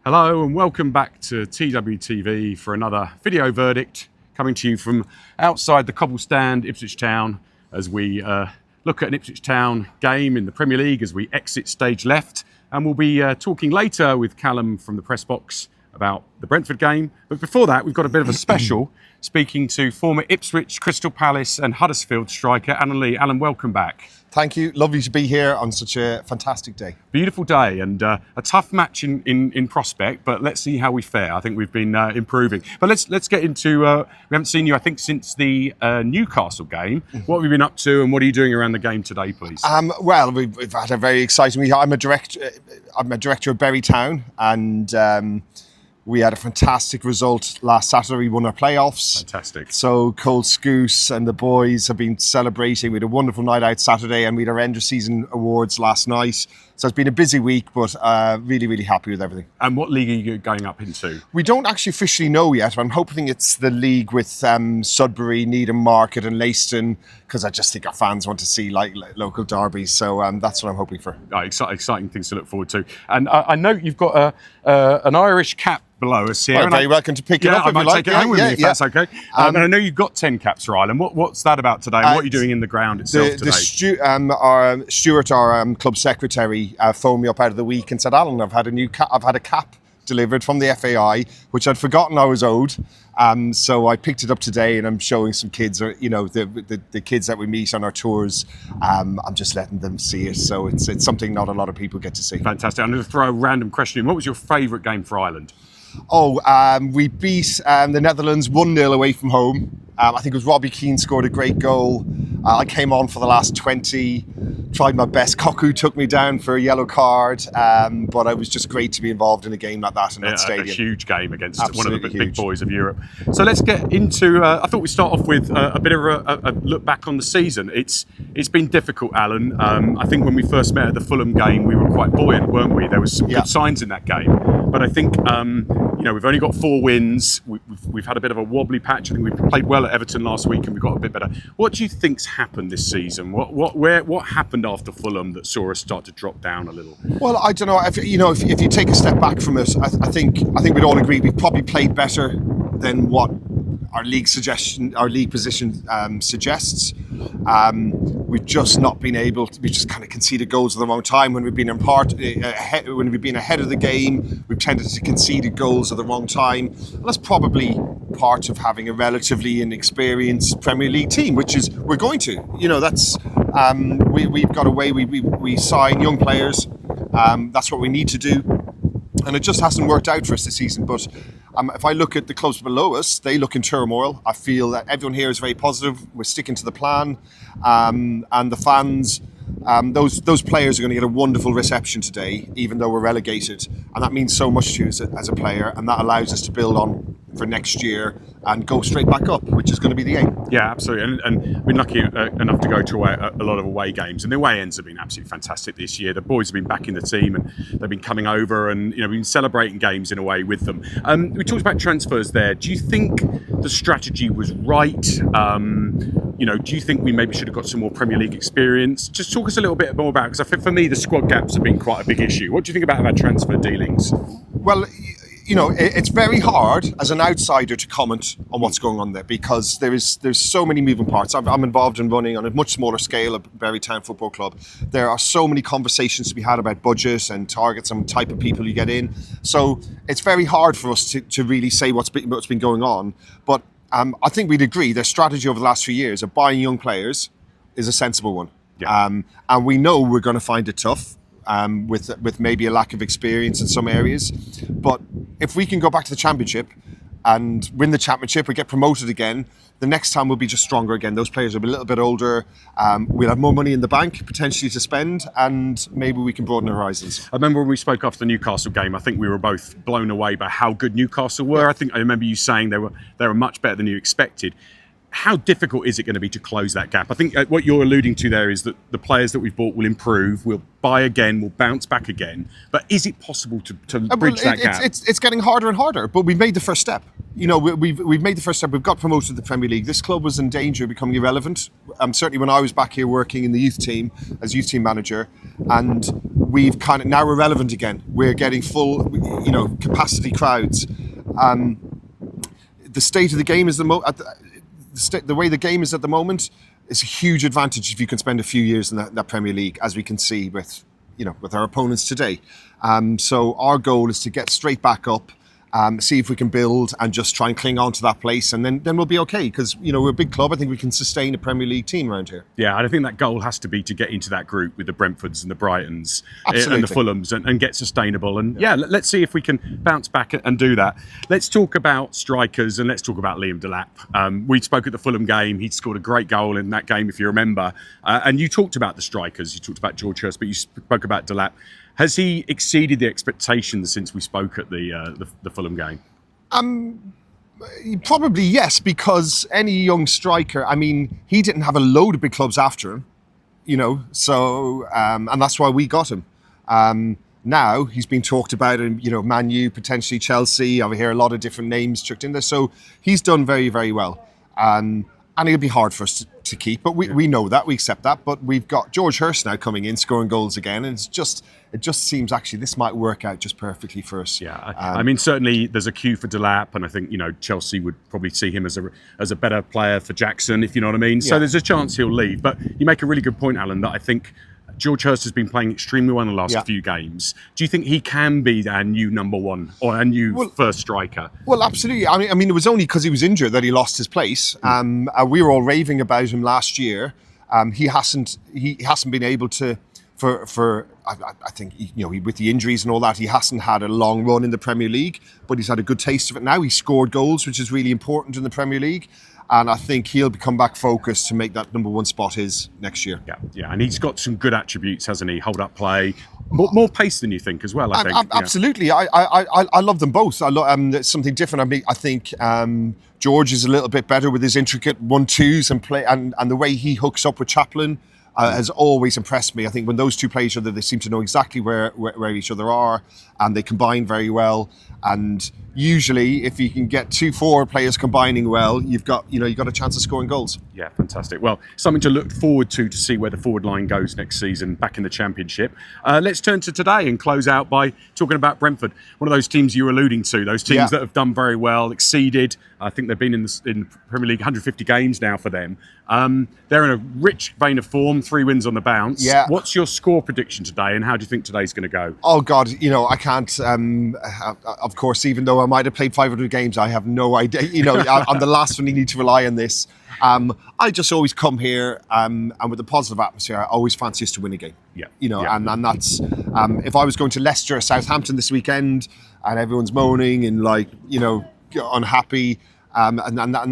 Hello and welcome back to TWTV for another video verdict coming to you from outside the cobblestone Ipswich Town as we look at an Ipswich Town game in the Premier League as we exit stage left, and we'll be talking later with Kallum from the press box about the Brentford game. But before that, we've got a bit of a special, speaking to former Ipswich, Crystal Palace and Huddersfield striker Alan Lee. Alan, welcome back. Thank you. Lovely to be here on such a fantastic day. Beautiful day and a tough match in prospect, but let's see how we fare. I think we've been improving. But let's get into, we haven't seen you, I think, since the Newcastle game. What have you been up to and what are you doing around the game today, please? Well, we've had a very exciting week. I'm a director of Bury Town, and we had a fantastic result last Saturday. We won our playoffs. Fantastic. So Cole Scoose and the boys have been celebrating. We had a wonderful night out Saturday and we had our end of season awards last night. So it's been a busy week, but really, really happy with everything. And what league are you going up into? We don't actually officially know yet. I'm hoping it's the league with Sudbury, Needham Market and Leicester, because I just think our fans want to see like local derbies. So that's what I'm hoping for. Exciting things to look forward to. And I know you've got an Irish cap below us here. Well, very welcome to pick it up. I might take it home with me if that's okay. And I know you've got 10 caps for Ireland. What's that about today? And what are you doing in the ground itself today? Our Stuart, our club secretary, phoned me up out of the week and said, "Alan, I've had a cap delivered from the FAI, which I'd forgotten I was owed. So I picked it up today, and I'm showing some kids, the kids that we meet on our tours. I'm just letting them see it. So it's something not a lot of people get to see." Fantastic. I'm going to throw a random question in. What was your favourite game for Ireland? We beat the Netherlands 1-0 away from home. I think it was Robbie Keane scored a great goal. I came on for the last 20, tried my best. Koku took me down for a yellow card, but it was just great to be involved in a game like that in that stadium. A huge game against Absolutely one of the big huge. boys of Europe. So let's get into, I thought we'd start off with a bit of a look back on the season. It's been difficult, Alan. I think when we first met at the Fulham game, we were quite buoyant, weren't we? There was some good signs in that game. But I think, we've only got 4 wins. We've had a bit of a wobbly patch. I think we played well at Everton last week and we got a bit better. What do you think's happened this season? What happened after Fulham that saw us start to drop down a little? Well, I don't know. If you take a step back from it, I think we'd all agree we've probably played better than what our league position suggests. We've just not been able to. We just kind of conceded goals at the wrong time when we've been when we've been ahead of the game. We've tended to concede goals at the wrong time. And that's probably part of having a relatively inexperienced Premier League team, which is we're going to. That's we've got a way. We sign young players. That's what we need to do, and it just hasn't worked out for us this season. But if I look at the clubs below us, they look in turmoil. I feel that everyone here is very positive. We're sticking to the plan, and the fans, those players are going to get a wonderful reception today, even though we're relegated, and that means so much to you as a player, and that allows us to build on for next year and go straight back up, which is going to be the aim. Yeah, absolutely. And we've been lucky enough to go to a lot of away games, and the away ends have been absolutely fantastic this year. The boys have been back in the team, and they've been coming over, and we've been celebrating games in a way with them. We talked about transfers there. Do you think the strategy was right? Do you think we maybe should have got some more Premier League experience? Just talk us a little bit more about it, because I think for me the squad gaps have been quite a big issue. What do you think about our transfer dealings? Well, it's very hard as an outsider to comment on what's going on there, because there's so many moving parts. I'm involved in running on a much smaller scale at Bury Town Football Club. There are so many conversations to be had about budget and targets and type of people you get in. So it's very hard for us to really say what's been going on. But I think we'd agree their strategy over the last few years of buying young players is a sensible one. Yeah. And we know we're going to find it tough. With maybe a lack of experience in some areas. But if we can go back to the Championship and win the Championship or get promoted again, the next time we'll be just stronger again. Those players will be a little bit older. We'll have more money in the bank potentially to spend, and maybe we can broaden our horizons. I remember when we spoke after the Newcastle game, I think we were both blown away by how good Newcastle were. I remember you saying they were much better than you expected. How difficult is it going to be to close that gap? I think what you're alluding to there is that the players that we've bought will improve, we'll buy again, we'll bounce back again. But is it possible to bridge that gap? It's getting harder and harder, but we've made the first step. we've made the first step. We've got promoted to the Premier League. This club was in danger of becoming irrelevant. Certainly when I was back here working in the youth team as youth team manager, and we've now we're relevant again. We're getting full, capacity crowds. The state of the game is the way the game is at the moment is a huge advantage if you can spend a few years in that Premier League, as we can see with our opponents today. So our goal is to get straight back up. See if we can build and just try and cling on to that place, and then we'll be okay, because we're a big club. I think we can sustain a Premier League team around here. Yeah, and I think that goal has to be to get into that group with the Brentfords and the Brightons Absolutely. And the Fulhams and get sustainable. And let's see if we can bounce back and do that. Let's talk about strikers, and let's talk about Liam Delap. We spoke at the Fulham game. He scored a great goal in that game, if you remember. And you talked about the strikers. You talked about George Hurst, but you spoke about Delap. Has he exceeded the expectations since we spoke at the Fulham game? Probably yes, because any young striker, he didn't have a load of big clubs after him, so and that's why we got him. Now he's been talked about in, Man U, potentially Chelsea. I hear a lot of different names chucked in there, so he's done very, very well. And it'll be hard for us to keep, but we know that, we accept that. But we've got George Hurst now coming in, scoring goals again, and it just seems actually this might work out just perfectly for us. Yeah, certainly there's a queue for Delap, and I think Chelsea would probably see him as a better player for Jackson, if you know what I mean. So there's a chance he'll leave. But you make a really good point, Alan, that I think George Hurst has been playing extremely well in the last few games. Do you think he can be our new number one or our new first striker? Well, absolutely. It was only because he was injured that he lost his place. We were all raving about him last year. He hasn't been able to, I think, with the injuries and all that, he hasn't had a long run in the Premier League, but he's had a good taste of it now. He scored goals, which is really important in the Premier League. And I think he'll become back focused to make that number one spot his next year. Yeah, and he's got some good attributes, hasn't he? Hold up play, more pace than you think as well. I think absolutely. I love them both. I love something different. I think George is a little bit better with his intricate 1-2s and play, and the way he hooks up with Chaplin has always impressed me. I think when those two play each other, they seem to know exactly where each other are, and they combine very well. And usually, if you can get 2 forward players combining well, you've got a chance of scoring goals. Yeah, fantastic. Well, something to look forward to see where the forward line goes next season back in the Championship. Let's turn to today and close out by talking about Brentford, one of those teams you were alluding to, those teams that have done very well, exceeded. I think they've been in the Premier League 150 games now for them. They're in a rich vein of form, 3 wins on the bounce. Yeah. What's your score prediction today, and how do you think today's going to go? Oh God, I can't. Of course, even though I might have played 500 games, I have no idea. I'm the last one you need to rely on this. I just always come here, and with a positive atmosphere, I always fancy us to win a game. And that's if I was going to Leicester or Southampton this weekend, and everyone's moaning and unhappy. And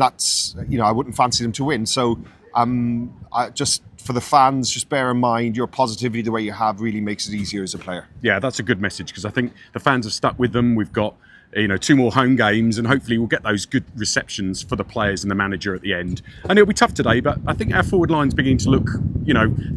that's, I wouldn't fancy them to win. So for the fans, just bear in mind your positivity the way you have really makes it easier as a player. Yeah, that's a good message, because I think the fans have stuck with them. We've got 2 more home games, and hopefully we'll get those good receptions for the players and the manager at the end. And it'll be tough today, but I think our forward line's beginning to look,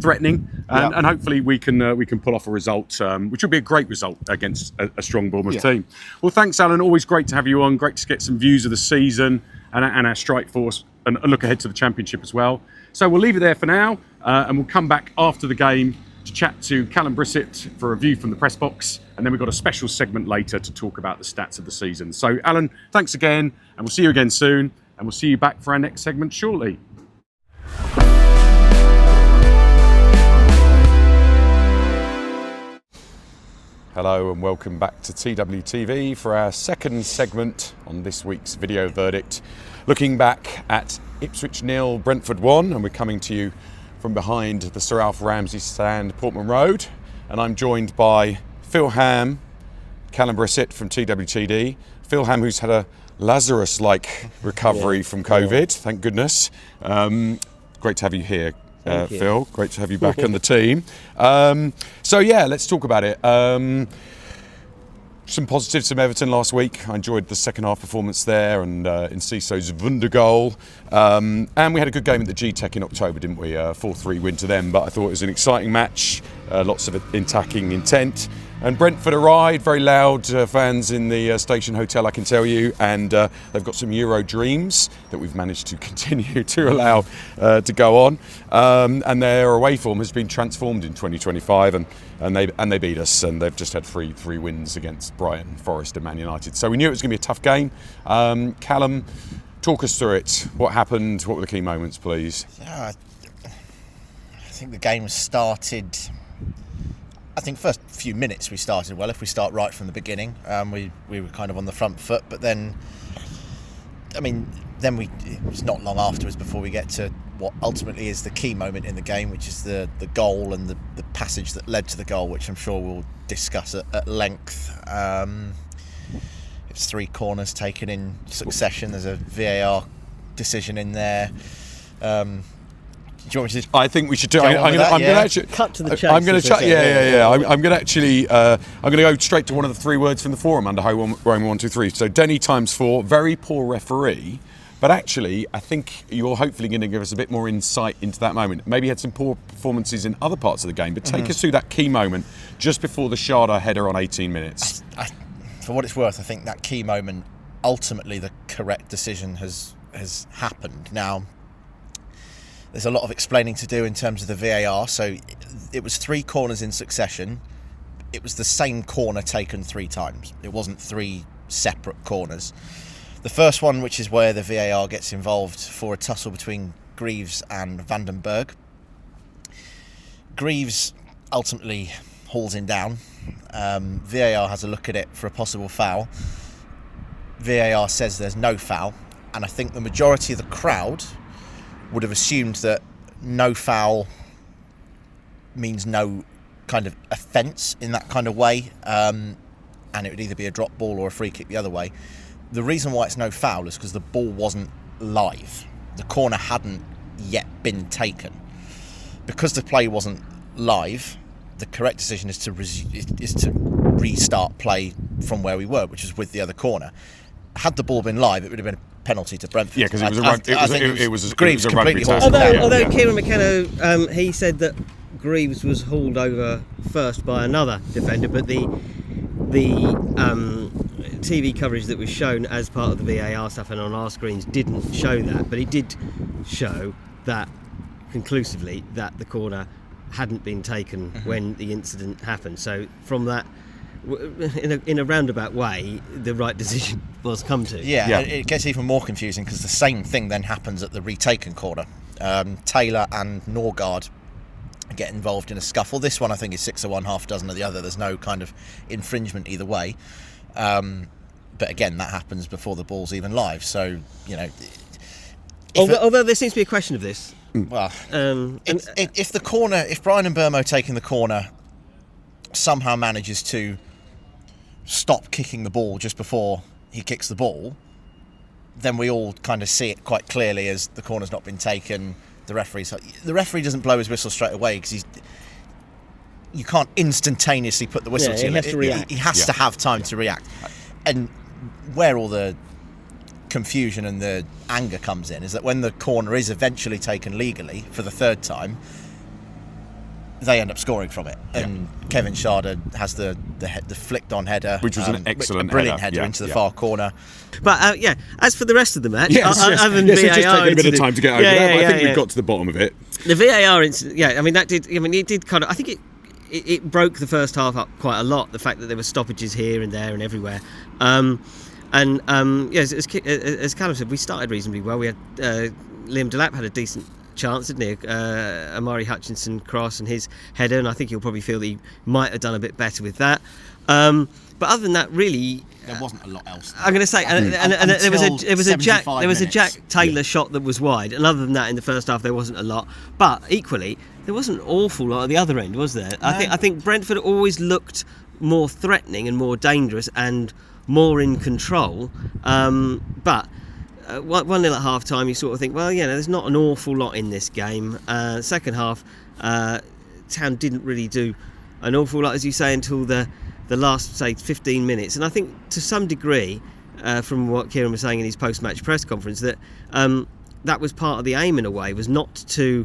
threatening, and hopefully we can pull off a result, which will be a great result against a strong Bournemouth team. Well, thanks, Alan. Always great to have you on. Great to get some views of the season and our strike force, and look ahead to the Championship as well. So we'll leave it there for now, and we'll come back after the game to chat to Kallum Brisset for a view from the press box, and then we've got a special segment later to talk about the stats of the season. So, Alan, thanks again, and we'll see you again soon, and we'll see you back for our next segment shortly. Hello and welcome back to TWTV for our second segment on this week's video verdict, looking back at Ipswich 0, Brentford 1, and we're coming to you from behind the Sir Alf Ramsey stand, Portman Road, and I'm joined by Phil Ham, Kallum Brisset from TWTD. Phil Ham, who's had a Lazarus-like recovery from COVID, thank goodness. Great to have you here, Phil. Great to have you back on the team. Let's talk about it. Some positives from Everton last week. I enjoyed the second half performance there, and in Cisso's Wunder goal. And we had a good game at the G-Tech in October, didn't we? 4-3 win to them, but I thought it was an exciting match, lots of attacking intent. And Brentford arrived, very loud fans in the station hotel, I can tell you, and they've got some Euro dreams that we've managed to continue to allow to go on. And their away form has been transformed in 2025, and they beat us, and they've just had three wins against Brighton, Forest and Man United. So we knew it was going to be a tough game. Kallum, talk us through it. What happened? What were the key moments, please? Yeah, I think the game started. I think first few minutes we started well. If we start right from the beginning, we were kind of on the front foot. But then, it was not long afterwards before we get to what ultimately is the key moment in the game, which is the goal and the passage that led to the goal, which I'm sure we'll discuss at length. It's 3 corners taken in succession. There's a VAR decision in there. Do you want me to? I think we should do. I'm going to actually cut to the chase. I'm going to chat. Yeah. I'm going to actually. I'm going to go straight to one of the 3 words from the forum under Roman 123. So Denny ×4, very poor referee. But actually, I think you're hopefully going to give us a bit more insight into that moment. Maybe he had some poor performances in other parts of the game, but take us through that key moment just before the Sharda header on 18 minutes. For what it's worth, I think that key moment, ultimately the correct decision has happened. Now, there's a lot of explaining to do in terms of the VAR. So it was 3 corners in succession. It was the same corner taken 3 times. It wasn't 3 separate corners. The first one, which is where the VAR gets involved for a tussle between Greaves and Vandenberg. Greaves ultimately hauls him down. VAR has a look at it for a possible foul. VAR says there's no foul, and I think the majority of the crowd would have assumed that no foul means no kind of offence in that kind of way, and it would either be a drop ball or a free kick the other way. The reason why it's no foul is because the ball wasn't live. The corner hadn't yet been taken. Because the play wasn't live, the correct decision is to restart play from where we were, which is with the other corner. Had the ball been live, it would have been a penalty to Brentford. Yeah, because it was a Greaves rugby completely tackle. Although Kieran McKenna, he said that Greaves was hauled over first by another defender, but the TV coverage that was shown as part of the VAR stuff and on our screens didn't show that, but it did show that conclusively that the corner hadn't been taken when the incident happened. So from that, in a roundabout way, the right decision was come to. Yeah. It gets even more confusing because the same thing then happens at the retaken corner. Taylor and Norgard get involved in a scuffle. This one I think is 6 of one, half a dozen of the other. There's no kind of infringement either way. But again, that happens before the ball's even live. So, although there seems to be a question of this. Well, if Brian and Burmo taking the corner somehow manages to stop kicking the ball just before he kicks the ball, then we all kind of see it quite clearly as the corner's not been taken. The referee doesn't blow his whistle straight away because you can't instantaneously put the whistle to. He has to react. He has to have time to react. And where all the confusion and the anger comes in is that when the corner is eventually taken legally for the 3rd time, they end up scoring from it. And Kevin Sharda has the flicked on header, which was an excellent brilliant header into the far corner. But as for the rest of the match, other than VAR, just taking a bit of time to get over that. But I think we've got to the bottom of it. The VAR incident, it did kind of. I think it broke the first half up quite a lot. The fact that there were stoppages here and there and everywhere. As Kallum said, we started reasonably well. We had Liam Delap had a decent chance, didn't he? Amari Hutchinson cross and his header, and I think he'll probably feel that he might have done a bit better with that. But other than that, really, there wasn't a lot else. I'm going to say, and there was a Jack Taylor shot that was wide, and other than that, in the first half there wasn't a lot. But equally, there wasn't an awful lot at the other end, was there? No. I think Brentford always looked more threatening and more dangerous and more in control. But 1-0 at half time, you sort of think, well, there's not an awful lot in this game. Second half, Town didn't really do an awful lot, as you say, until the last, say, 15 minutes. And I think to some degree, from what Kieran was saying in his post-match press conference, that that was part of the aim in a way, was not to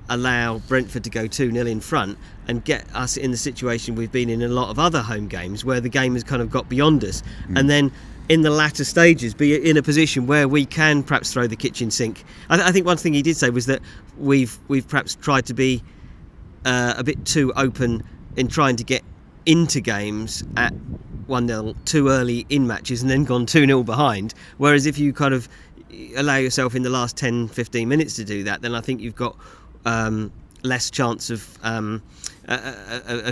allow Brentford to go 2-0 in front and get us in the situation we've been in a lot of other home games where the game has kind of got beyond us, and then in the latter stages be in a position where we can perhaps throw the kitchen sink. I think one thing he did say was that we've perhaps tried to be a bit too open in trying to get into games at 1-0 too early in matches and then gone 2-0 behind, whereas if you kind of allow yourself in the last 10-15 minutes to do that, then I think you've got less chance of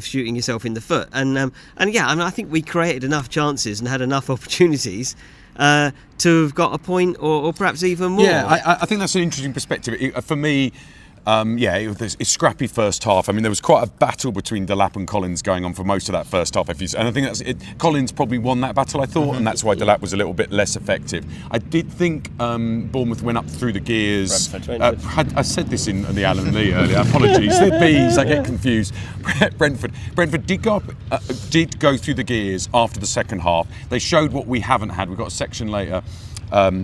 shooting yourself in the foot. And I think we created enough chances and had enough opportunities to have got a point or perhaps even more. Yeah, I think that's an interesting perspective. For me, it's scrappy first half. I mean, there was quite a battle between Delap and Collins going on for most of that first half. And I think that's it. Collins probably won that battle, I thought, and that's why Delap was a little bit less effective. I did think Bournemouth went up through the gears. Brentford. I said this in the Alan Lee earlier. Apologies, they're bees. I get confused. Brentford did go through the gears after the second half. They showed what we haven't had. We've got a section later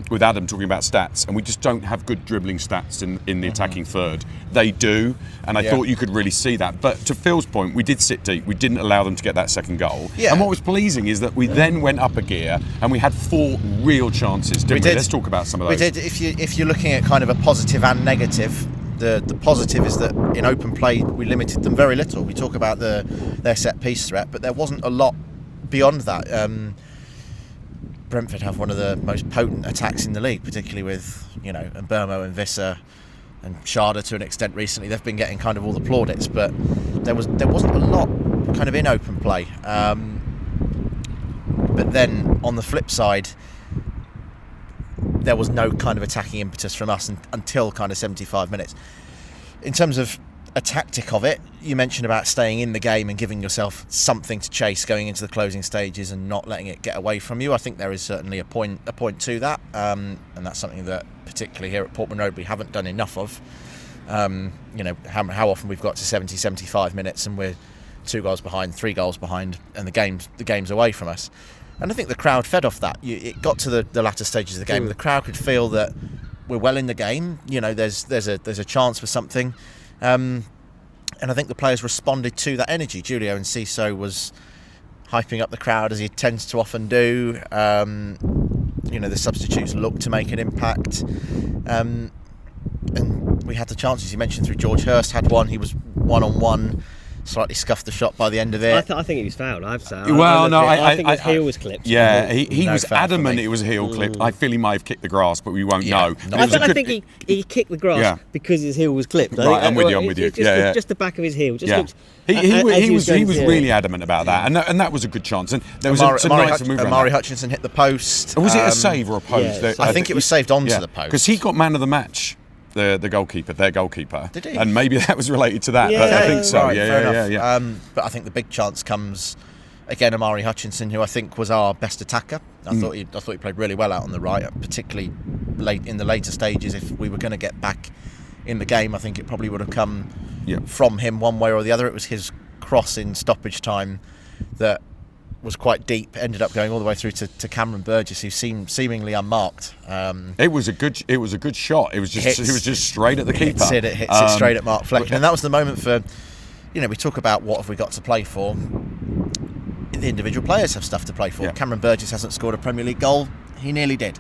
with Adam talking about stats, and we just don't have good dribbling stats in the attacking third. They do, and I thought you could really see that. But to Phil's point, we did sit deep. We didn't allow them to get that second goal. Yeah. And what was pleasing is that we then went up a gear and we had 4 real chances, didn't we? Let's talk about some of those. We did. If you're looking at kind of a positive and negative, the positive is that in open play we limited them very little. We talk about their set piece threat, but there wasn't a lot beyond that. Brentford have one of the most potent attacks in the league, particularly with, Burmo and Visser and Sharda to an extent recently. They've been getting kind of all the plaudits, but there wasn't a lot kind of in open play. But then on the flip side, there was no kind of attacking impetus from us until kind of 75 minutes. In terms of a tactic of it, you mentioned about staying in the game and giving yourself something to chase going into the closing stages and not letting it get away from you. I think there is certainly a point to that, and that's something that particularly here at Portman Road we haven't done enough of. How often we've got to 70-75 minutes and we're 2 goals behind, 3 goals behind, and the game's away from us. And I think the crowd fed off that. It got to the latter stages of the game. The crowd could feel that we're well in the game. There's a chance for something. And I think the players responded to that energy. Julio Enciso was hyping up the crowd as he tends to often do. The substitutes looked to make an impact. And we had the chances. You mentioned through George Hurst had one. He was 1-on-1. Slightly scuffed the shot by the end of it. I think he was fouled. I think his heel was clipped. Yeah, he was adamant it was a heel clip. I feel he might have kicked the grass, but we won't know. I think he kicked the grass because his heel was clipped. Right, I'm with you. Just the back of his heel. He was really adamant about that, and that was a good chance. And there was a nice move. Amari Hutchinson hit the post. Was it a save or a post? Yeah, I think it was saved onto the post because he got man of the match. The goalkeeper, their goalkeeper. Did he? And maybe that was related to that. I think so. Right, yeah. But I think the big chance comes again. Amari Hutchinson, who I think was our best attacker. I thought he played really well out on the right, particularly late in the later stages. If we were going to get back in the game, I think it probably would have come from him one way or the other. It was his cross in stoppage time that was quite deep, ended up going all the way through to Cameron Burgess, who seemed seemingly unmarked. It was a good shot. It was just straight at the keeper. It hits it straight at Mark Flecken, and that was the moment for. We talk about what have we got to play for. The individual players have stuff to play for. Cameron Burgess hasn't scored a Premier League goal. He nearly did.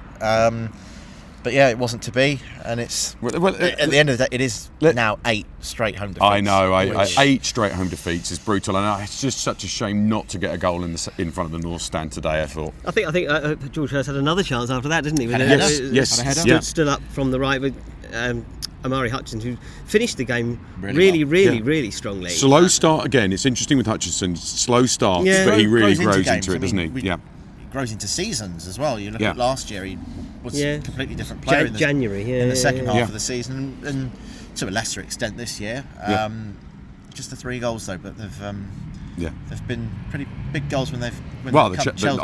But it wasn't to be, and it's at the end of the day, it is now 8 straight home defeats. I know, 8 straight home defeats is brutal, and it's just such a shame not to get a goal in front of the North Stand today. I thought. I think George Hurst had another chance after that, didn't he? Yes. Stood up from the right with Amari Hutchinson, who finished the game really strongly. Slow start again. It's interesting with Hutchinson. Slow starts, but he really grows into it, doesn't he? He grows into seasons as well. You look at last year, he was a completely different player in the second half of the season, and to a lesser extent this year. Just the 3 goals though, but they've been pretty big goals when they've.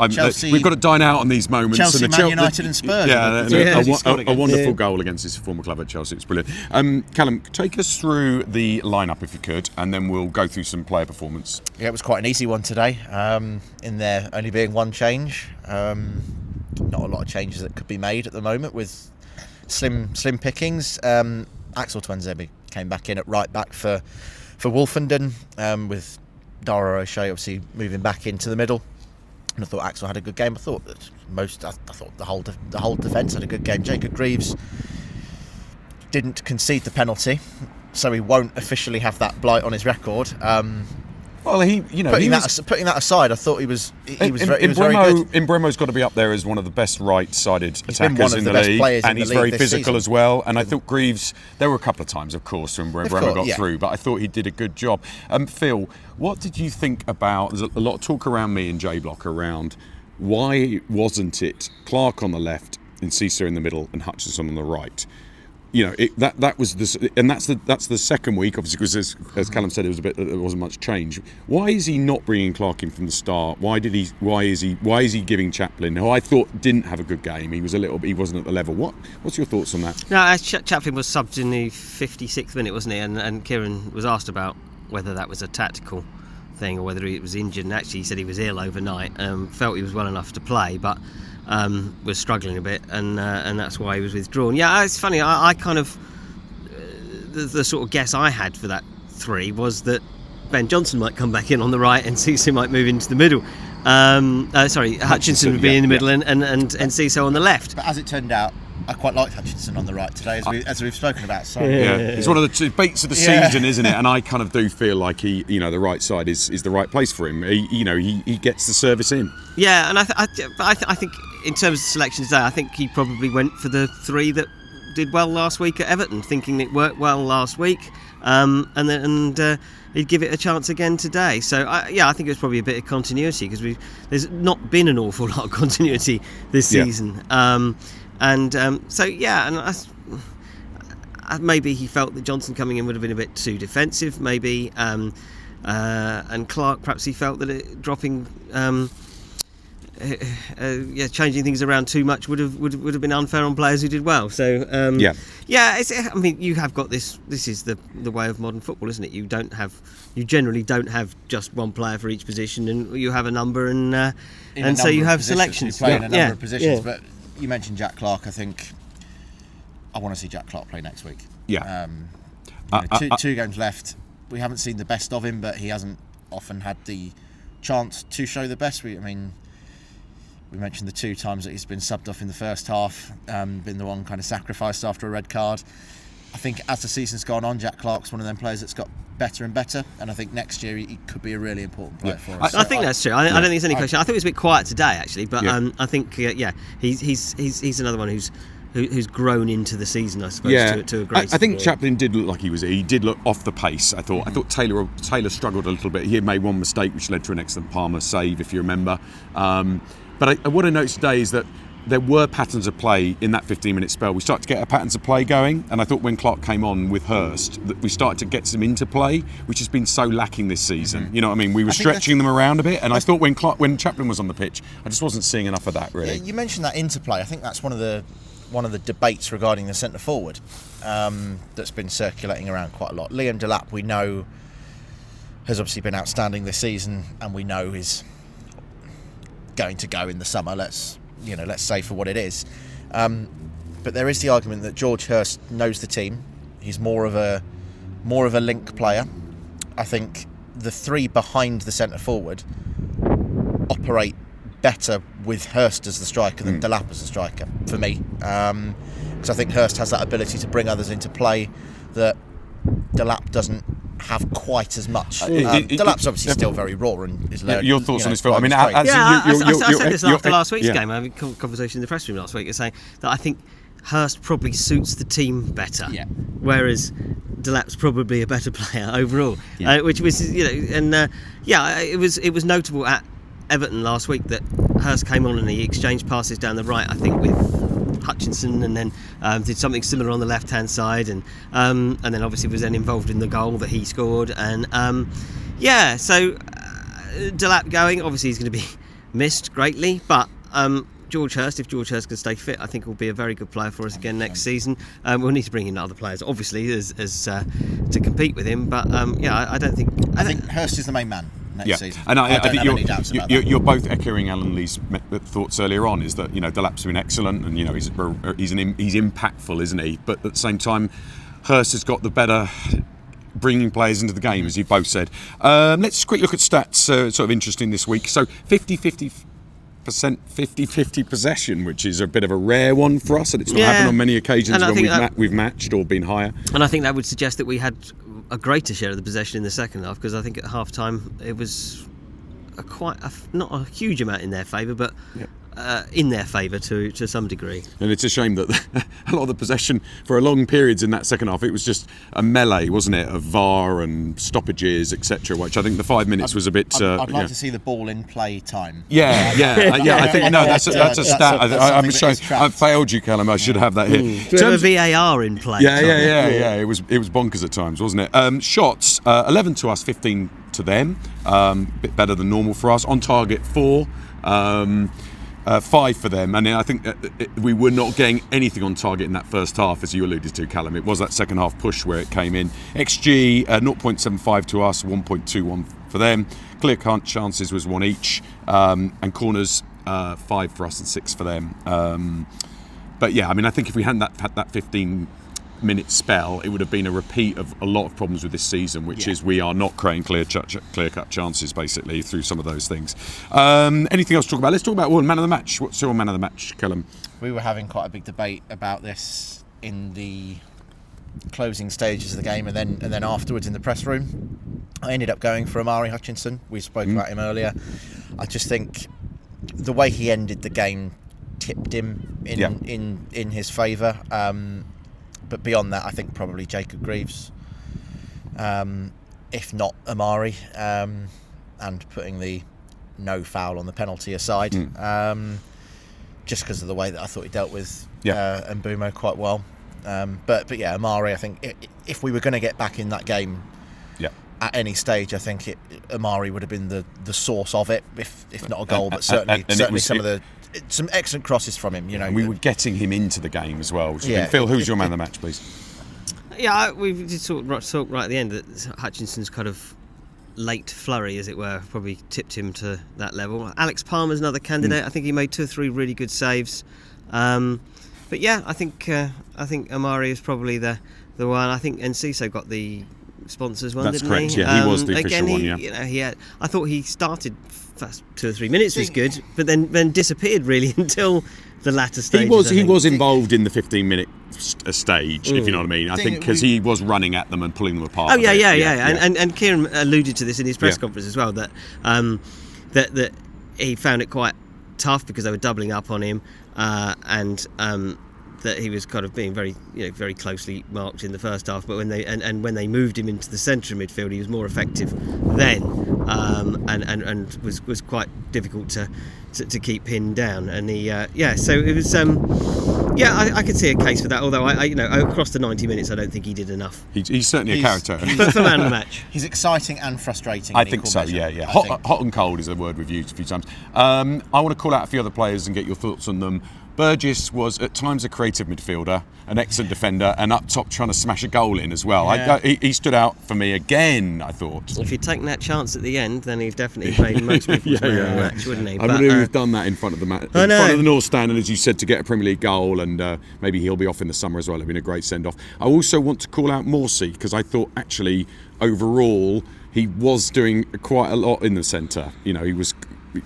Chelsea, we've got to dine out on these moments. Chelsea, Man United, and Spurs. A wonderful goal against his former club at Chelsea. It's brilliant. Kallum, take us through the lineup if you could, and then we'll go through some player performance. Yeah, it was quite an easy one today. In there only being one change. Not a lot of changes that could be made at the moment with slim pickings. Axel Tuanzebe came back in at right back for Wolfenden, with Dara O'Shea obviously moving back into the middle. And I thought Axel had a good game. I thought the whole defence had a good game. Jacob Greaves didn't concede the penalty, so he won't officially have that blight on his record. Well, putting that aside, I thought he was very good. Mbremo's got to be up there as one of the best right-sided attackers in the league, and he's very physical as well. And I thought Greaves, there were a couple of times, of course, when Mbremo got through, but I thought he did a good job. Phil, what did you think about? There's a lot of talk around me and J Block around why wasn't it Clark on the left and Cesar in the middle and Hutchinson on the right? That was that's the second week, obviously, because as Kallum said, there wasn't much change. Why is he not bringing Clark in from the start? Why is he giving Chaplin, who I thought didn't have a good game? He wasn't at the level. What's your thoughts on that? No, Chaplin was subbed in the 56th minute, wasn't he? And Kieran was asked about whether that was a tactical thing or whether he was injured, and actually he said he was ill overnight. Felt he was well enough to play, but was struggling a bit, and that's why he was withdrawn. Yeah, it's funny. I kind of the sort of guess I had for that 3 was that Ben Johnson might come back in on the right and Cesar might move into the middle. Hutchinson would be in the middle and Cesar on the left. But as it turned out, I quite liked Hutchinson on the right today, as we've spoken about. So it's one of the beats of the season, isn't it? And I kind of do feel like the right side is the right place for him. He gets the service in. Yeah, and I think in terms of selection today, I think he probably went for the 3 that did well last week at Everton, thinking it worked well last week, and he'd give it a chance again today. So I think it was probably a bit of continuity, because there's not been an awful lot of continuity this season. Maybe he felt that Johnson coming in would have been a bit too defensive, maybe, and Clark, perhaps he felt that dropping, changing things around too much would have been unfair on players who did well. So you have got this. This is the way of modern football, isn't it? You generally don't have just one player for each position, and you have a number, and so you have selections. You play in a number of positions, but. You mentioned Jack Clark. I think I want to see Jack Clark play next week. Yeah. Two games left. We haven't seen the best of him, but he hasn't often had the chance to show the best. We mentioned the 2 times that he's been subbed off in the first half, been the one kind of sacrificed after a red card. I think as the season's gone on, Jack Clark's one of them players that's got better and better, and I think next year he could be a really important player for us. I think that's true. I don't think there's any question. I think it was a bit quiet today, actually, but I think he's another one who's grown into the season, I suppose, to a great. I think Chaplin did look like he did look off the pace. I thought Taylor struggled a little bit. He had made one mistake which led to an excellent Palmer save, if you remember. But what I noticed today is that there were patterns of play in that 15-minute spell. We started to get our patterns of play going, and I thought when Clark came on with Hurst, that we started to get some interplay, which has been so lacking this season. Mm-hmm. You know what I mean? We were stretching them around a bit, and I thought when Chaplin was on the pitch, I just wasn't seeing enough of that, really. Yeah, you mentioned that interplay. I think that's one of the debates regarding the centre forward that's been circulating around quite a lot. Liam Delap, we know, has obviously been outstanding this season, and we know is going to go in the summer. Let's say for what it is. But there is the argument that George Hurst knows the team. He's more of a link player. I think the 3 behind the centre forward operate better with Hurst as the striker than Delap as the striker, for me. Because I think Hurst has that ability to bring others into play that Delap doesn't have quite as much. Delap's obviously still very raw and is learning. Your thoughts on this, Phil? I mean, I said this after last week's game. I had a conversation in the press room last week, saying that I think Hurst probably suits the team better, whereas Delap's probably a better player overall. Which was, it was notable at Everton last week that Hurst came on and he exchanged passes down the right, I think, with Hutchinson, and then did something similar on the left-hand side, and then obviously was then involved in the goal that he scored, and so Delap going, obviously he's going to be missed greatly, but George Hurst, if George Hurst can stay fit, I think will be a very good player for us again next season. We'll need to bring in other players, obviously, as to compete with him, but I think Hurst is the main man next season. And I think you're both echoing Alan Lee's thoughts earlier on. Is that Delap's been excellent, and he's impactful, isn't he? But at the same time, Hurst has got the better bringing players into the game, as you both said. Let's quick look at stats, sort of interesting this week. So 50-50 possession, which is a bit of a rare one for us, and it's not happened on many occasions when we've matched or been higher. And I think that would suggest that we had a greater share of the possession in the second half, because I think at half time it was not a huge amount in their favour, but in their favour to some degree. And it's a shame that a lot of the possession for a long periods in that second half, it was just a melee, wasn't it, of VAR and stoppages, etc., which I think the 5 minutes was a bit... I'd like to see the ball in play time. Yeah, I think, no, that's a stat. I'm showing, I failed you, Kallum, I should have that here. A VAR in play. Yeah, it was bonkers at times, wasn't it? Shots, 11 to us, 15 to them, a bit better than normal for us. On target, 4. 5 for them, and I think we were not getting anything on target in that first half, as you alluded to, Kallum. It was that second half push where it came in. XG 0.75 to us, 1.21 for them. Clear chances was 1 each, and corners 5 for us and 6 for them. But yeah, I mean, I think if we hadn't had that 15-minute spell, it would have been a repeat of a lot of problems with this season, which is we are not creating clear-cut chances, basically, through some of those things. Anything else to talk about? Let's talk about man of the match. What's your man of the match, Kallum? We were having quite a big debate about this in the closing stages of the game, and then afterwards in the press room. I ended up going for Omari Hutchinson. We spoke about him earlier. I just think the way he ended the game tipped him in his favour. But beyond that, I think probably Jacob Greaves, if not Omari, and putting the no foul on the penalty aside, just because of the way that I thought he dealt with Mbumo quite well. But yeah, Omari, I think if we were going to get back in that game at any stage, I think Omari would have been the source of it, if not a goal, but certainly some excellent crosses from him. And we were getting him into the game as well. Phil, who's your man of the match, please? Yeah, we did talk right at the end that Hutchinson's kind of late flurry, as it were, probably tipped him to that level. Alex Palmer's another candidate. I think he made 2 or 3 really good saves. But yeah, I think Omari is probably the one. I think Enciso got the sponsors one. That's didn't correct. He? He was the official one. I thought he started first 2 or 3 minutes was good, but then disappeared really until the latter stage. He was involved in the 15-minute stage, if you know what I mean. I think because he was running at them and pulling them apart. Oh yeah. And Kieran alluded to this in his press conference as well, that that he found it quite tough because they were doubling up on him, and that he was kind of being very closely marked in the first half, but when they moved him into the centre of midfield, he was more effective then, and was quite difficult to keep pinned down. And so it was I could see a case for that. Although I across the 90 minutes, I don't think he did enough. He's certainly a character. For man of the match, he's exciting and frustrating. I think so. Yeah. Hot and cold is a word we've used a few times. I want to call out a few other players and get your thoughts on them. Burgess was at times a creative midfielder, an excellent defender, and up top trying to smash a goal in as well. He stood out for me again, I thought. If he'd taken that chance at the end, then he'd definitely made most people's match, wouldn't he? I would have done that in front of the front of the North Stand, and as you said, to get a Premier League goal, and maybe he'll be off in the summer as well. It'd been a great send-off. I also want to call out Morsey, because I thought actually overall he was doing quite a lot in the centre. He was.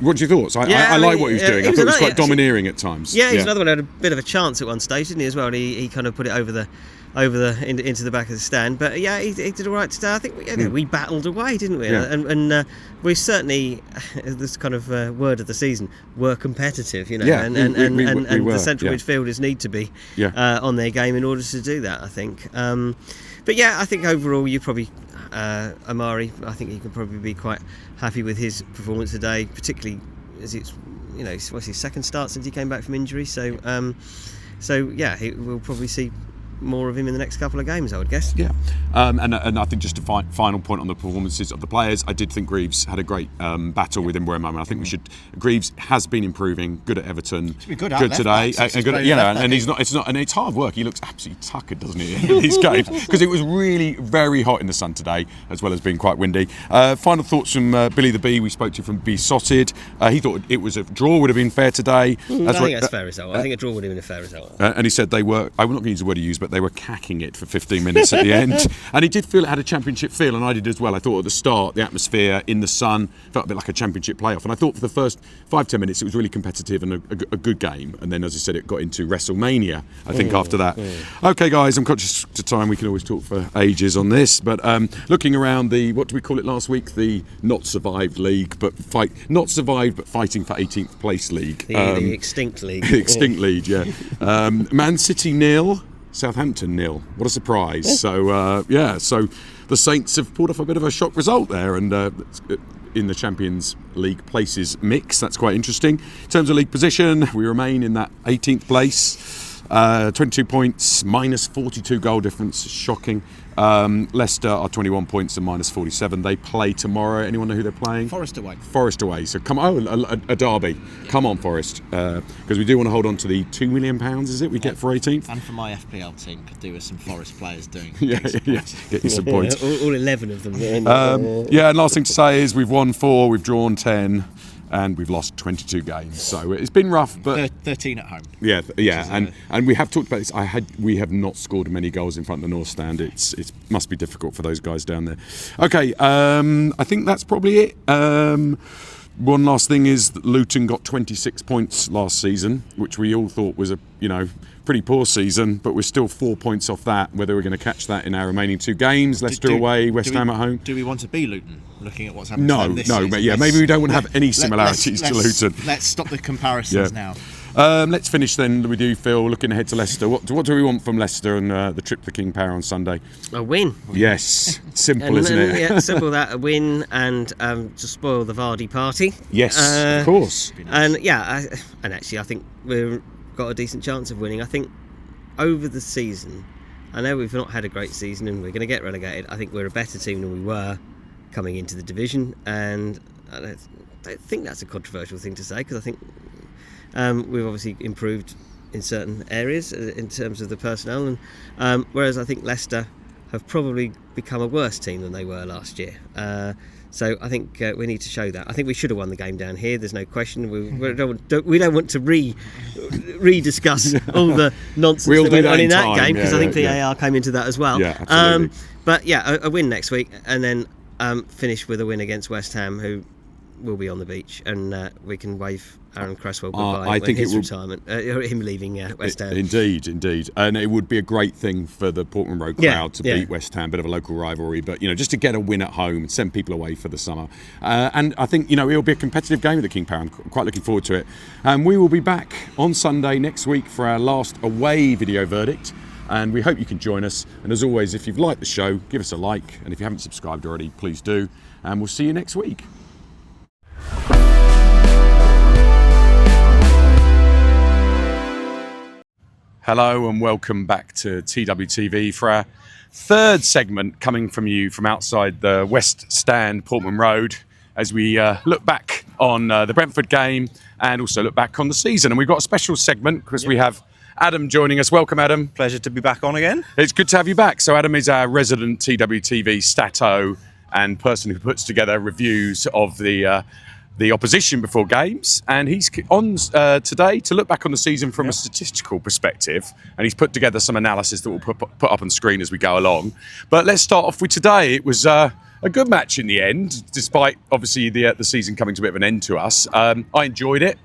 What's your thoughts? I like what he was doing. I thought he was quite domineering at times. Yeah, he's another one who had a bit of a chance at one stage, didn't he, as well? And he kind of put it into the back of the stand. But yeah, he did all right today. I think we battled away, didn't we? Yeah. And we certainly, this kind of word of the season, were competitive. And the central midfielders need to be on their game in order to do that, I think. But yeah, I think overall you probably Omari, I think you can probably be quite happy with his performance today, particularly as it's what's his second start since he came back from injury. So we'll probably see more of him in the next couple of games, I would guess. Yeah, and I think just a final point on the performances of the players. I did think Greaves had a great battle with Mbumo. I think Greaves has been improving. Good at Everton. Good today. And he's not. And it's hard work. He looks absolutely tuckered, doesn't he, in these games? Because it was really very hot in the sun today, as well as being quite windy. Final thoughts from Billy the Bee. We spoke to from Brisset. He thought it was a draw would have been fair today. I think that's a fair result. I think a draw would have been a fair result. And he said they were. I'm not going to use the word he used, but but they were cacking it for 15 minutes at the end. And it did feel it had a championship feel, and I did as well. I thought at the start, the atmosphere in the sun felt a bit like a championship playoff. And I thought for the first 5-10 minutes, it was really competitive and a good game. And then, as I said, it got into WrestleMania, I think, after that. OK, guys, I'm conscious of time. We can always talk for ages on this. But looking around the, what do we call it last week? The not survived league, but not survived, but fighting for 18th place league. The extinct league. The extinct league, yeah. Man City 0, Southampton 0. What a surprise. So, so the Saints have pulled off a bit of a shock result there, and in the Champions League places mix. That's quite interesting. In terms of league position, we remain in that 18th place. 22 points, minus 42 goal difference. Shocking. Leicester are 21 points and minus 47. They play tomorrow. Anyone know who they're playing? Forest away. Forest away. So come on, a derby. Yeah. Come on, Forest. Because we do want to hold on to the £2 million, is it, we get for 18th? And for my FPL team, could do with some Forest players doing. Get you some points. All 11 of them. And last thing to say is we've won 4, we've drawn 10. And we've lost 22 games, so it's been rough. But 13 at home. Yeah, and we have talked about this. We have not scored many goals in front of the North Stand. It must be difficult for those guys down there. Okay, I think that's probably it. One last thing is that Luton got 26 points last season, which we all thought was a pretty poor season, but we're still 4 points off that. Whether we're going to catch that in our remaining 2 games, Leicester away, West Ham at home. Do we want to be Luton, looking at what's happened to them this season? But maybe we don't want to have any similarities to Luton. Let's stop the comparisons now. Let's finish then with you, Phil, looking ahead to Leicester. What do we want from Leicester and the trip to King Power on Sunday? A win. Yes, simple, isn't it? Yeah, simple that, a win, and to spoil the Vardy party. Yes, of course. And actually I think we've got a decent chance of winning. I think over the season, I know we've not had a great season and we're going to get relegated. I think we're a better team than we were coming into the division, and I don't think that's a controversial thing to say, because I think we've obviously improved in certain areas in terms of the personnel, and whereas I think Leicester have probably become a worse team than they were last year. So I think we need to show that. I think we should have won the game down here. There's no question. We don't want to re-discuss all the nonsense that went on in that game, because I think VAR came into that as well. Yeah, absolutely. But a win next week, and then finish with a win against West Ham, who will be on the beach, and we can wave Aaron Cresswell goodbye retirement, him leaving West Ham. Indeed, and it would be a great thing for the Portman Road crowd to beat West Ham, bit of a local rivalry, but just to get a win at home and send people away for the summer. And I think it'll be a competitive game at the King Power. I'm quite looking forward to it. And we will be back on Sunday next week for our last away video verdict. And we hope you can join us. And as always, if you've liked the show, give us a like. And if you haven't subscribed already, please do. And we'll see you next week. Hello and welcome back to TWTV for our third segment, coming from you from outside the West Stand, Portman Road, as we look back on the Brentford game and also look back on the season. And we've got a special segment because we have Adam joining us. Welcome, Adam. Pleasure to be back on again. It's good to have you back. So Adam is our resident TWTV stato and person who puts together reviews of the opposition before games, and he's on today to look back on the season from a statistical perspective, and he's put together some analysis that we'll put up on screen as we go along. But let's start off with today. It was a good match in the end, despite obviously the season coming to a bit of an end to us. I enjoyed it.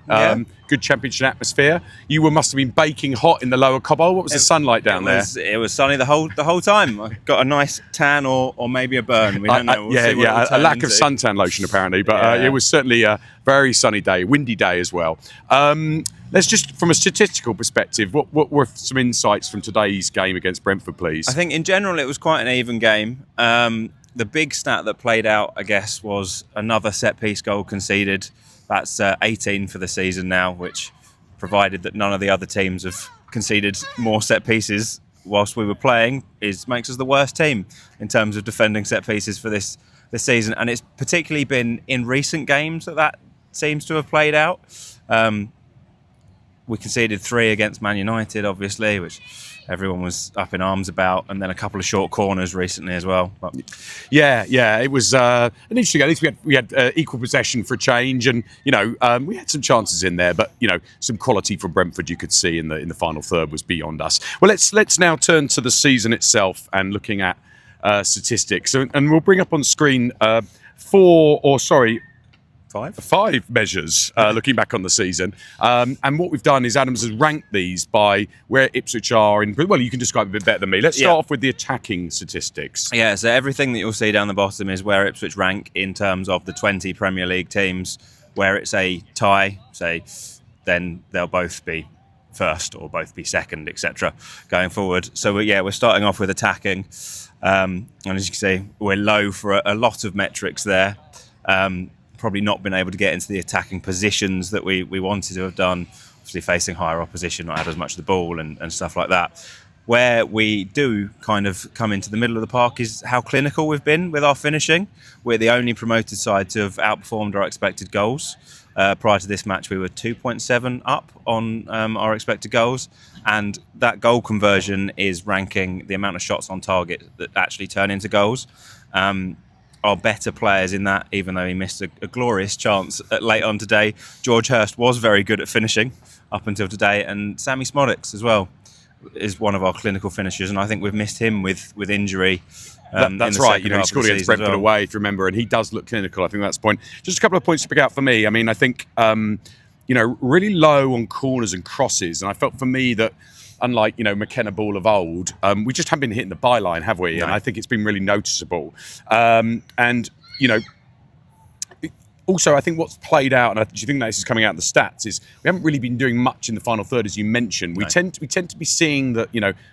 Good championship atmosphere. You must have been baking hot in the lower Cobble. What was the sunlight down there? It was sunny the whole time. I got a nice tan or maybe a burn. We don't know. A lack of suntan lotion apparently, but it was certainly a very sunny day, windy day as well. Let's just, from a statistical perspective, what were some insights from today's game against Brentford, please? I think in general it was quite an even game. The big stat that played out, I guess, was another set-piece goal conceded. That's 18 for the season now, which, provided that none of the other teams have conceded more set-pieces whilst we were playing, makes us the worst team in terms of defending set-pieces for this season. And it's particularly been in recent games that seems to have played out. We conceded 3 against Man United, obviously, which everyone was up in arms about, and then a couple of short corners recently as well. But Yeah, it was an interesting. At least we had equal possession for a change, and we had some chances in there, but some quality from Brentford you could see in the final third was beyond us. Well, let's now turn to the season itself and looking at statistics, and we'll bring up on screen five measures looking back on the season. And what we've done is Adams has ranked these by where Ipswich are in. Well, you can describe it a bit better than me. Let's start off with the attacking statistics. Yeah, so everything that you'll see down the bottom is where Ipswich rank in terms of the 20 Premier League teams. Where it's a tie, then they'll both be first or both be second, etc. going forward. So we're starting off with attacking. And as you can see, we're low for a lot of metrics there. Probably not been able to get into the attacking positions that we wanted to have done, obviously facing higher opposition, not had as much of the ball and stuff like that. Where we do kind of come into the middle of the park is how clinical we've been with our finishing. We're the only promoted side to have outperformed our expected goals. Prior to this match, we were 2.7 up on our expected goals, and that goal conversion is ranking the amount of shots on target that actually turn into goals. Are better players in that, even though he missed a glorious chance late on today. George Hurst was very good at finishing up until today, and Sammy Smodics as well is one of our clinical finishers, and I think we've missed him with injury. That's right. He scored against Brentford away, if you remember, and he does look clinical. I think that's the point. Just a couple of points to pick out for me. I mean, I think really low on corners and crosses, and I felt for me that, unlike McKenna Ball of old, we just haven't been hitting the byline, have we? No. And I think it's been really noticeable. Also, I think what's played out, and do you think that this is coming out in the stats, is we haven't really been doing much in the final third, as you mentioned. We tend to be seeing that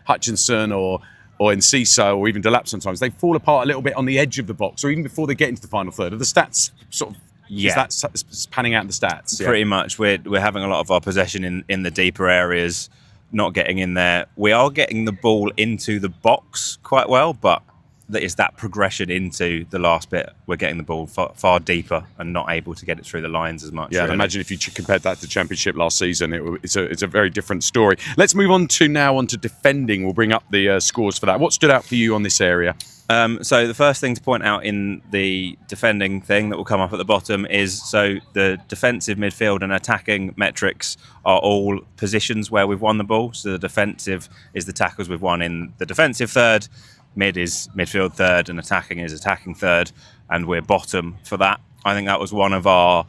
Hutchinson or Enciso or even Delap sometimes they fall apart a little bit on the edge of the box, or even before they get into the final third. Are the stats sort of? Yeah. Is that panning out in the stats? Pretty much. We're having a lot of our possession in the deeper areas, not getting in there. We are getting the ball into the box quite well, but it's that progression into the last bit. We're getting the ball far deeper and not able to get it through the lines as much. Yeah, really. Imagine if you compared that to Championship last season, it's a very different story. Let's move on to defending. We'll bring up the scores for that. What stood out for you on this area? So the first thing to point out in the defending thing that will come up at the bottom is the defensive, midfield and attacking metrics are all positions where we've won the ball. So the defensive is the tackles we've won in the defensive third, mid is midfield third, and attacking is attacking third, and we're bottom for that. I think that was one of our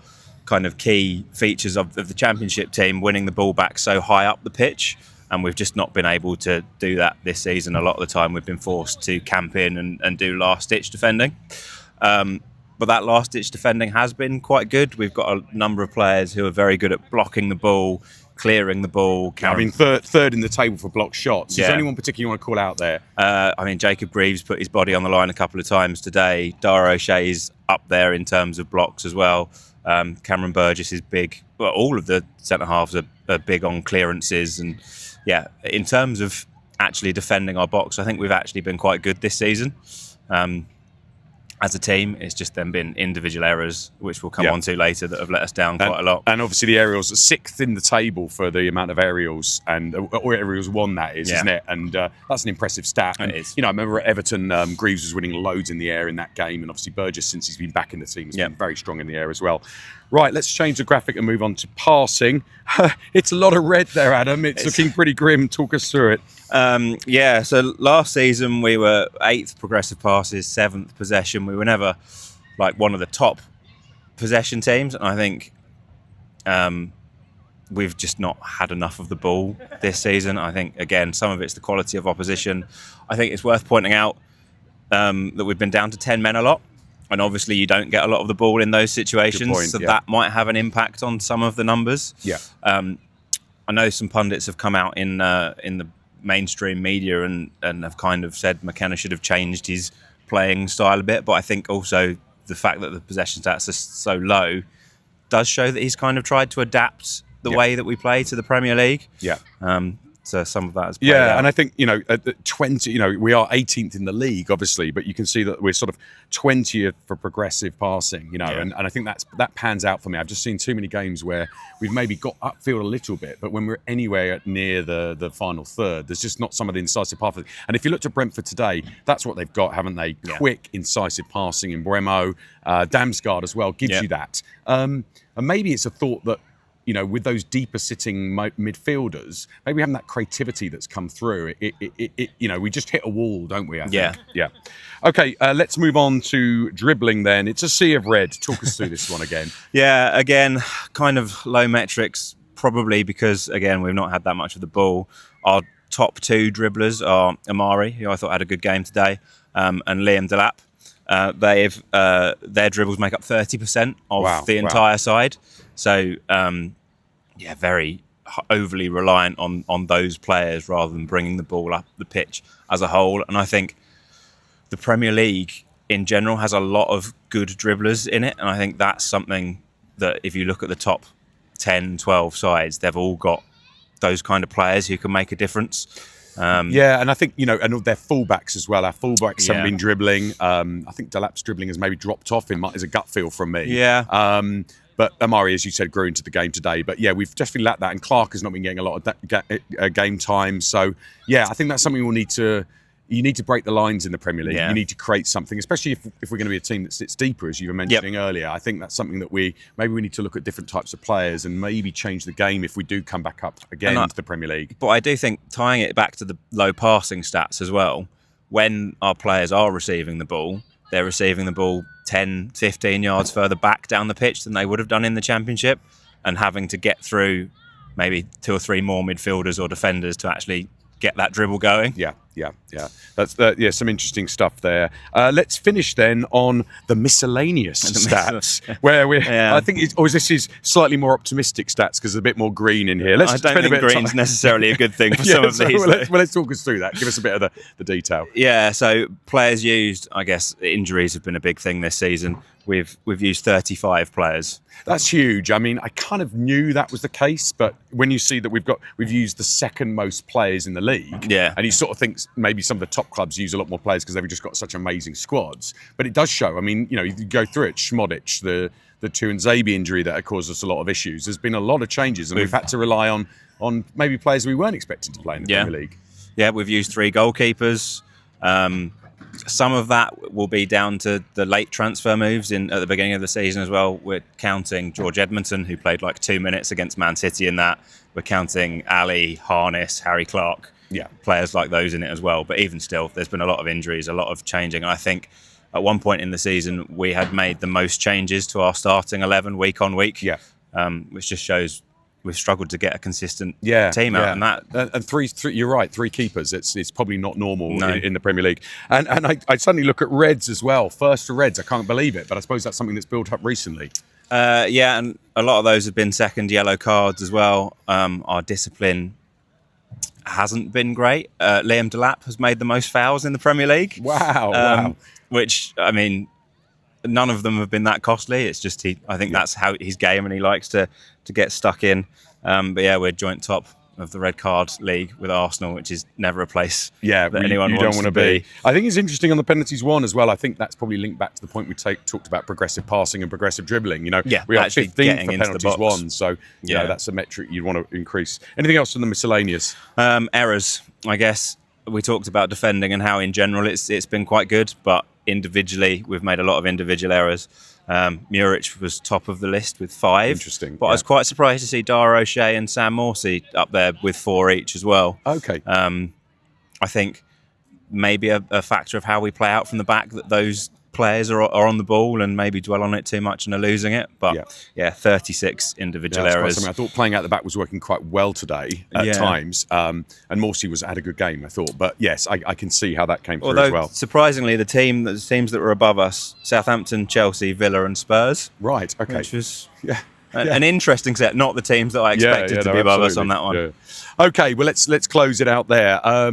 kind of key features of the Championship team, winning the ball back so high up the pitch. And we've just not been able to do that this season. A lot of the time we've been forced to camp in and do last-ditch defending. But that last-ditch defending has been quite good. We've got a number of players who are very good at blocking the ball, clearing the ball. I mean, third in the table for blocked shots. Yeah. Is there anyone particular you want to call out there? Jacob Greaves put his body on the line a couple of times today. Dara O'Shea's up there in terms of blocks as well. Cameron Burgess is big. Well, all of the centre-halves are big on clearances and... Yeah, in terms of actually defending our box, I think we've actually been quite good this season. As a team, it's just then been individual errors, which we'll come on to later, that have let us down quite a lot. And obviously the aerials are sixth in the table for the amount of aerials, or aerials won, that is, isn't it? And that's an impressive stat. And, it is. I remember at Everton, Greaves was winning loads in the air in that game, and obviously Burgess, since he's been back in the team, has been very strong in the air as well. Right, let's change the graphic and move on to passing. It's a lot of red there, Adam. It's looking pretty grim. Talk us through it. So last season we were 8th progressive passes, 7th possession. We were never like one of the top possession teams, and I think we've just not had enough of the ball this season. I think, again, some of it's the quality of opposition. I think it's worth pointing out that we've been down to 10 men a lot. And obviously you don't get a lot of the ball in those situations, that might have an impact on some of the numbers. Yeah. I know some pundits have come out in the mainstream media and have kind of said McKenna should have changed his playing style a bit, but I think also the fact that the possession stats are so low does show that he's kind of tried to adapt the way that we play to the Premier League. Yeah. some of that has played out. And I think, at the 20, we are 18th in the league, obviously, but you can see that we're sort of 20th for progressive passing, and I think that pans out for me. I've just seen too many games where we've maybe got upfield a little bit, but when we're anywhere near the final third, there's just not some of the incisive passing. And if you looked at Brentford today, that's what they've got, haven't they? Yeah. Quick, incisive passing in Bremo. Damsgaard as well gives you that. And maybe it's a thought that, with those deeper sitting midfielders, maybe having that creativity that's come through, we just hit a wall, don't we? I think. Yeah. Okay, let's move on to dribbling then. It's a sea of red. Talk us through this one again. Yeah, again, kind of low metrics, probably because, again, we've not had that much of the ball. Our top two dribblers are Amari, who I thought had a good game today, and Liam Delap. Their dribbles make up 30% of the entire side. So, very overly reliant on those players rather than bringing the ball up the pitch as a whole. And I think the Premier League in general has a lot of good dribblers in it. And I think that's something that if you look at the top 10, 12 sides, they've all got those kind of players who can make a difference. And I think, and all their fullbacks as well. Our fullbacks haven't been dribbling. I think Delap's dribbling has maybe dropped off as a gut feel from me. Yeah. But Amari, as you said, grew into the game today. But we've definitely lacked that. And Clark has not been getting a lot of game time. So, I think that's something you need to break the lines in the Premier League. You need to create something, especially if we're going to be a team that sits deeper, as you were mentioning earlier. I think that's something that we need to look at different types of players and maybe change the game if we do come back up again to the Premier League. But I do think tying it back to the low passing stats as well, when our players are receiving the ball, they're receiving the ball 10, 15 yards further back down the pitch than they would have done in the Championship, and having to get through maybe 2 or 3 more midfielders or defenders to actually get that dribble going. Yeah. That's some interesting stuff there. Let's finish then on the miscellaneous stats, where I think this is slightly more optimistic stats because there's a bit more green in here. I don't think green's necessarily a good thing for some of these. Let's talk us through that. Give us a bit of the detail. Yeah, so players used, I guess injuries have been a big thing this season. We've used 35 players. That's huge. I mean, I kind of knew that was the case, but when you see that we've used the second most players in the league, and you sort of think maybe some of the top clubs use a lot more players because they've just got such amazing squads. But it does show. I mean, you go through it. Schmodic, the Tuanzebe injury that caused us a lot of issues. There's been a lot of changes, and we've had to rely on maybe players we weren't expecting to play in the Premier League. Yeah, we've used 3 goalkeepers. Some of that will be down to the late transfer moves at the beginning of the season as well. We're counting George Edmonton, who played like 2 minutes against Man City in that. We're counting Ali, Harness, Harry Clark, players like those in it as well. But even still, there's been a lot of injuries, a lot of changing. And I think at one point in the season, we had made the most changes to our starting 11 week on week, which just shows we've struggled to get a consistent team out. And that, and three, you're right, 3 keepers. It's probably not normal in the Premier League. And I suddenly look at Reds as well. First for Reds, I can't believe it, but I suppose that's something that's built up recently. And a lot of those have been second yellow cards as well. Our discipline hasn't been great. Liam Delap has made the most fouls in the Premier League. Wow. Which, I mean, none of them have been that costly. It's just I think that's how his game, and he likes to get stuck in. But we're joint top of the red card league with Arsenal, which is never a place that anyone wants to be. I think it's interesting on the penalties won as well. I think that's probably linked back to the point we talked about progressive passing and progressive dribbling. We are 15th for penalties won, so that's a metric you'd want to increase. Anything else on the miscellaneous? Errors, I guess. We talked about defending and how in general it's been quite good, but individually we've made a lot of individual errors. Muric was top of the list with 5. Interesting. But I was quite surprised to see Dara O'Shea and Sam Morsey up there with 4 each as well. Okay. I think maybe a factor of how we play out from the back, that those players are on the ball and maybe dwell on it too much and are losing it. But 36 individual errors. I thought playing out the back was working quite well today at times. And Morsey had a good game, I thought. But yes, I can see how that came through as well. Surprisingly, the teams that were above us, Southampton, Chelsea, Villa and Spurs. Right, okay. Which was an interesting set, not the teams that I expected to be above us on that one. Yeah. Okay, well, let's close it out there. I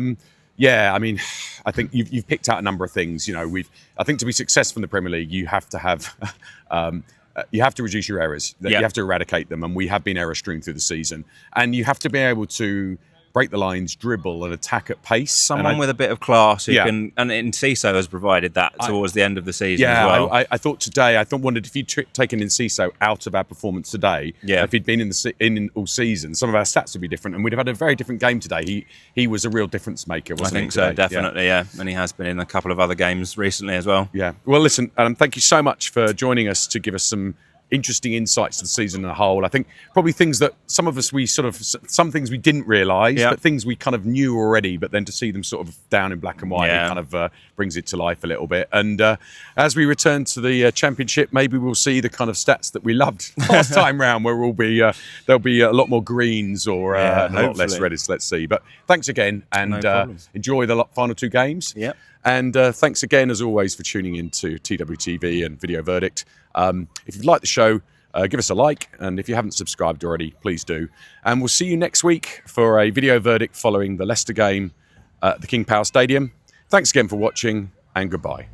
mean, I think you've picked out a number of things. I think to be successful in the Premier League, you have to have, you have to reduce your errors. You have to eradicate them, and we have been error strewn through the season. And you have to be able to break the lines, dribble, and attack at pace. Someone with a bit of class who can, and Enciso has provided that towards the end of the season as well. I thought today, wondered if you'd taken Enciso out of our performance today, if he'd been in all season, some of our stats would be different, and we'd have had a very different game today. He was a real difference maker, wasn't he? I think so, definitely, yeah. And he has been in a couple of other games recently as well. Yeah. Well, listen, thank you so much for joining us to give us some interesting insights to the season as a whole. I think probably things that some of us, some things we didn't realise, but things we kind of knew already, but then to see them sort of down in black and white, it kind of brings it to life a little bit. And as we return to the Championship, maybe we'll see the kind of stats that we loved last time round, where there'll be a lot more greens or a lot less reds. Let's see. But thanks again, and enjoy the final 2 games. Yep. And thanks again, as always, for tuning in to TWTV and Video Verdict. If you'd like the show, give us a like. And if you haven't subscribed already, please do. And we'll see you next week for a Video Verdict following the Leicester game at the King Power Stadium. Thanks again for watching, and goodbye.